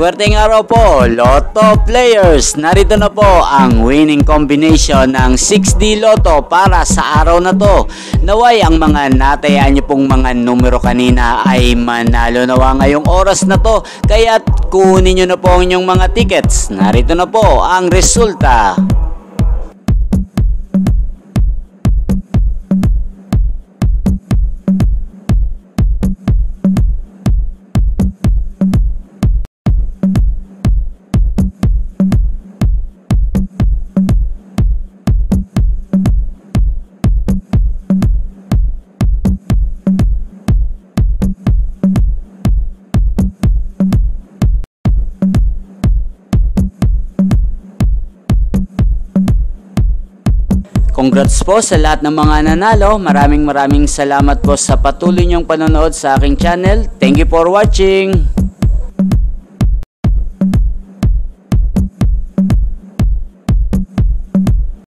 Maswerteng araw po, Lotto players. Narito na po ang winning combination ng 6D Lotto para sa araw na to. Naway ang mga natayaan niyo pong mga numero kanina ay manalo nawa ngayong oras na to. Kaya kunin niyo na po ang inyong mga tickets. Narito na po ang resulta. Congrats po sa lahat ng mga nanalo. Maraming salamat po sa patuloy niyong panonood sa aking channel. Thank you for watching.